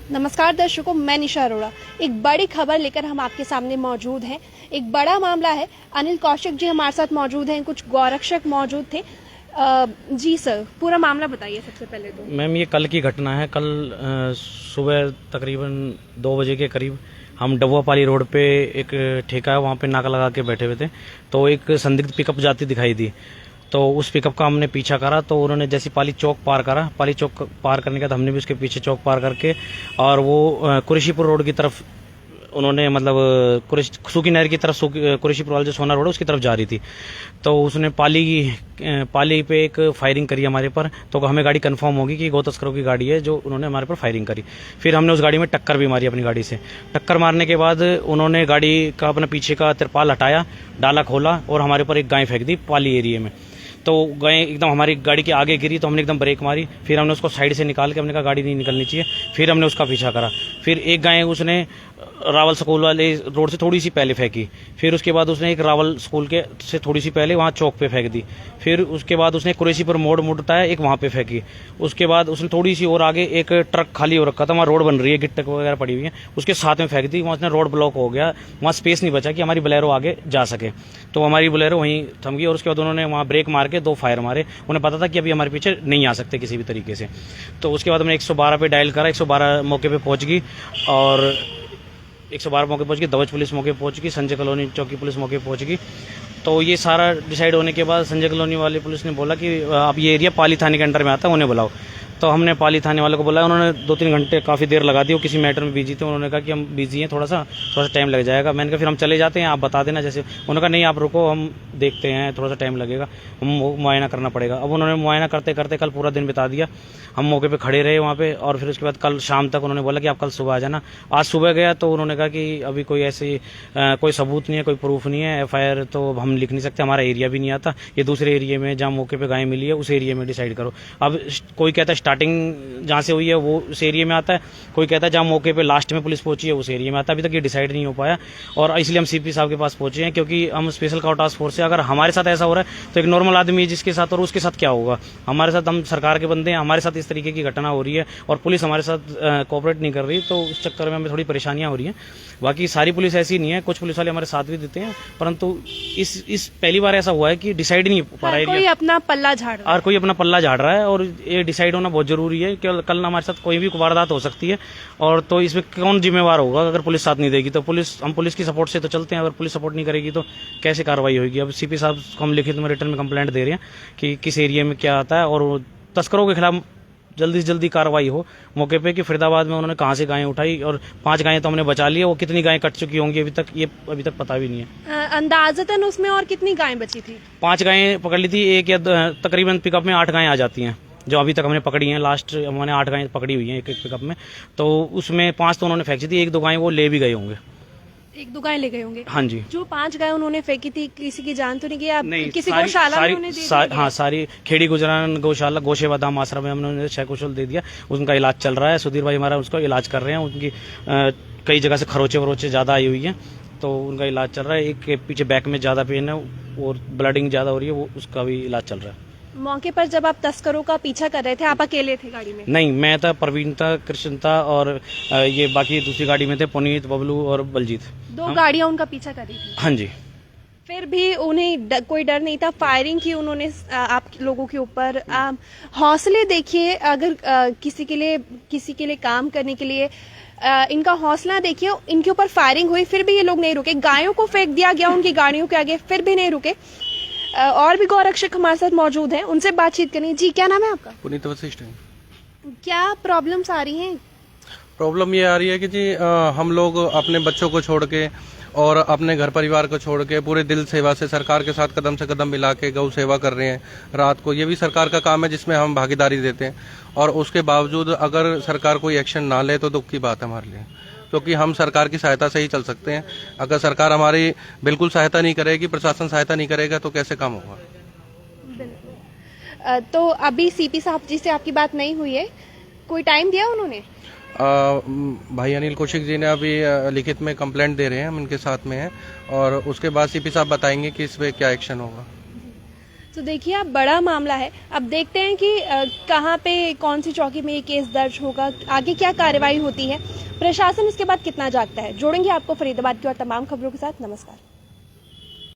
नमस्कार दर्शकों, मैं निशा अरोड़ा। एक बड़ी खबर लेकर हम आपके सामने मौजूद हैं। एक बड़ा मामला है। अनिल कौशिक जी हमारे साथ मौजूद हैं, कुछ गौरक्षक मौजूद थे। जी सर, पूरा मामला बताइए सबसे पहले तो। मैम, ये कल की घटना है। कल सुबह तकरीबन 2 बजे के करीब हम डबुआपाली रोड पे एक ठेका है, वहाँ पे नाका लगा के बैठे हुए थे, तो एक संदिग्ध पिकअप जाती दिखाई दी। तो उस पिकअप का हमने पीछा करा, तो उन्होंने जैसी पाली चौक पार करा, पाली चौक पार करने के बाद हमने भी उसके पीछे चौक पार करके और वो कुरेशीपुर रोड की तरफ उन्होंने मतलब सूखी नहर की तरफ कुरेशीपुर वाला जो सोना रोड है उसकी तरफ जा रही थी। तो उसने पाली पे एक फायरिंग करी हमारे पर। तो हमें गाड़ी कंफर्म होगी कि गौ तस्करों की गाड़ी है जो उन्होंने हमारे पर फायरिंग करी। फिर हमने उस गाड़ी में टक्कर भी मारी अपनी गाड़ी से। टक्कर मारने के बाद उन्होंने गाड़ी का अपना पीछे का तिरपाल हटाया, डाला खोला और हमारे पर एक गाय फेंक दी पाली एरिया में। तो गाय एकदम हमारी गाड़ी के आगे गिरी, तो हमने एकदम ब्रेक मारी। फिर हमने उसको साइड से निकाल के, हमने कहा गाड़ी नहीं निकलनी चाहिए। फिर हमने उसका पीछा करा। फिर एक गाय उसने रावल स्कूल वाले रोड से थोड़ी सी पहले फेंकी। फिर उसके बाद उसने एक रावल स्कूल के से थोड़ी सी पहले वहाँ चौक पे फेंक दी। फिर उसके बाद उसने कुरेशी पर मोड़ है, एक वहाँ पे फेंकी। उसके बाद उसने थोड़ी सी और आगे एक ट्रक खाली हो रखा था, वहाँ रोड बन रही है, गिट्टक वगैरह पड़ी हुई है, उसके साथ में फेंक दी। वहाँ उसने रोड ब्लॉक हो गया, वहाँ स्पेस नहीं बचा कि हमारी बोलेरो आगे जा सके। तो हमारी बोलेरो वहीं थम गई और उसके बाद उन्होंने वहाँ ब्रेक मार के 2 फायर मारे। उन्हें पता था कि अभी हमारे पीछे नहीं आ सकते किसी भी तरीके से। तो उसके बाद हमने 112 पे डायल करा। 112 मौके पे पहुंच गई और 112 मौके पहुंच गई, धवज पुलिस मौके पहुंच गई, संजय कॉलोनी चौकी पुलिस मौके पहुंच गई। तो ये सारा डिसाइड होने के बाद संजय कॉलोनी वाली पुलिस ने बोला कि अब ये एरिया पाली थाने के अंडर में आता है, उन्हें बुलाओ। तो हमने पाली थाने वाले को बुलाया। उन्होंने 2-3 घंटे काफ़ी देर लगा दी। वो किसी मैटर में बिजी थे। उन्होंने कहा कि हम बिजी हैं, थोड़ा सा टाइम लग जाएगा। मैंने कहा फिर हम चले जाते हैं, आप बता देना जैसे। उन्होंने कहा नहीं, आप रुको, हम देखते हैं, थोड़ा सा टाइम लगेगा, हम मुआयना करना पड़ेगा। अब उन्होंने मुआयना करते करते कल पूरा दिन बिता दिया। हम मौके पे खड़े रहे वहाँ पे और फिर उसके बाद कल शाम तक उन्होंने बोला कि आप कल सुबह आ जाना। आज सुबह गया तो उन्होंने कहा कि अभी कोई ऐसी कोई सबूत नहीं है, कोई प्रूफ नहीं है, FIR तो हम लिख नहीं सकते, हमारा एरिया भी नहीं आता, ये दूसरे एरिया में जहाँ मौके पे गाय मिली है उस एरिया में डिसाइड करो। अब कोई कहता है स्टार्टिंग जहाँ से हुई है वो उस एरिया में आता है, कोई कहता है जहाँ मौके पे लास्ट में पुलिस पहुंची है उस एरिया में आता है। अभी तक ये डिसाइड नहीं हो पाया और इसलिए हम CP साहब के पास पहुंचे हैं, क्योंकि हम स्पेशल काउ टास्क फोर्स है। अगर हमारे साथ ऐसा हो रहा है तो एक नॉर्मल आदमी है जिसके साथ और उसके साथ क्या होगा। हमारे साथ, हम सरकार के बंदे हैं, हमारे साथ इस तरीके की घटना हो रही है और पुलिस हमारे साथ कोऑपरेट नहीं कर रही, तो उस चक्कर में हमें थोड़ी परेशानियां हो रही हैं। बाकी सारी पुलिस ऐसी नहीं है, कुछ पुलिस वाले हमारे साथ भी देते हैं, परंतु इस पहली बार ऐसा हुआ है कि डिसाइड नहीं हो पा रहा है, कोई अपना पल्ला झाड़ रहा है। और कोई अपना पल्ला झाड़ रहा है और ये डिसाइड होना बहुत जरूरी है कि कल हमारे साथ कोई भी वारदात हो सकती है। और तो इसमें कौन जिम्मेवार होगा अगर पुलिस साथ नहीं देगी। तो हम पुलिस की सपोर्ट से तो चलते हैं, अगर पुलिस सपोर्ट नहीं करेगी तो कैसे कार्रवाई होगी। अब CP साहब को हम लिखित में रिटर्न में कंप्लेंट दे रहे हैं कि किस एरिया में क्या आता है और तस्करों के खिलाफ जल्दी से जल्दी कार्रवाई हो मौके पे। कि फरीदाबाद में उन्होंने कहाँ से गायें उठाई और 5 गायें तो हमने बचा ली है, वो कितनी गायें कट चुकी होंगी अभी तक पता भी नहीं है। अंदाजतन उसमें और कितनी गायें बची थी? 5 गायें पकड़ ली थी, एक या तकरीबन पिकअप में 8 गायें आ जाती हैं जो अभी तक हमने पकड़ी हैं। लास्ट हमने 8 गायें पकड़ी हुई हैं एक पिकअप में, तो उसमें 5 तो उन्होंने फेंकी थी, 1-2 गायें वो ले भी गए होंगे। 1-2 गायें ले गए होंगे? हाँ जी। जो 5 गायें उन्होंने फेंकी थी, किसी की जान तो नहीं गई? नहीं, किसी गौशाला में उन्हें दे दिया? हाँ, सारी खेड़ी गुजरान गौशाला गोशेवा धाम आश्रम में हमने उन्हें सकुशल दे दिया। उनका इलाज चल रहा है। सुधीर भाई हमारा उसका इलाज कर रहे हैं। उनकी कई जगह से खरोचे वरोचे ज्यादा आई हुई है, तो उनका इलाज चल रहा है। एक के पीछे बैक में ज्यादा पेन है और ब्लडिंग ज्यादा हो रही है, वो उसका भी इलाज चल रहा है। मौके पर जब आप तस्करों का पीछा कर रहे थे, आप अकेले थे गाड़ी में? नहीं, मैं था, प्रवीण था, कृष्ण था और ये बाकी दूसरी गाड़ी में थे पुनीत, बबलू और बलजीत। 2 गाड़ियां उनका पीछा कर रही थी? हाँ जी। फिर भी उन्हें कोई डर नहीं था? फायरिंग की उन्होंने आप लोगों के ऊपर। हौसले देखिए, अगर किसी के लिए काम करने के लिए इनका हौसला देखिए। इनके ऊपर फायरिंग हुई, फिर भी ये लोग नहीं रुके। गायों को फेंक दिया गया उनकी गाड़ियों के आगे, फिर भी नहीं रुके। और भी गौरक्षक हमारे साथ मौजूद हैं, उनसे बातचीत करनी। जी, क्या नाम है आपका? पुनीत वशिष्ठ। क्या प्रॉब्लम्स आ रही हैं? प्रॉब्लम ये आ रही है कि जी हम लोग अपने बच्चों को छोड़ के और अपने घर परिवार को छोड़ के पूरे दिल सेवा से सरकार के साथ कदम से कदम मिला के गौ सेवा कर रहे हैं रात को। ये भी सरकार का काम है जिसमें हम भागीदारी देते हैं, और उसके बावजूद अगर सरकार कोई एक्शन ना ले तो दुख की बात है हमारे लिए, क्योंकि हम सरकार की सहायता से ही चल सकते हैं। अगर सरकार हमारी बिल्कुल सहायता नहीं करेगी, प्रशासन सहायता नहीं करेगा तो कैसे काम होगा। तो अभी CP साहब जी से आपकी बात नहीं हुई है? कोई टाइम दिया उन्होंने? भाई अनिल कौशिक जी ने अभी लिखित में कंप्लेंट दे रहे हैं, हम इनके साथ में हैं, और उसके बाद CP साहब बताएंगे कि इस पे क्या एक्शन होगा। तो देखिए अब बड़ा मामला है। अब देखते हैं कि कहाँ पे कौन सी चौकी में ये केस दर्ज होगा, आगे क्या कार्रवाई होती है, प्रशासन इसके बाद कितना जागता है। जोड़ेंगे आपको फरीदाबाद की और तमाम खबरों के साथ। नमस्कार।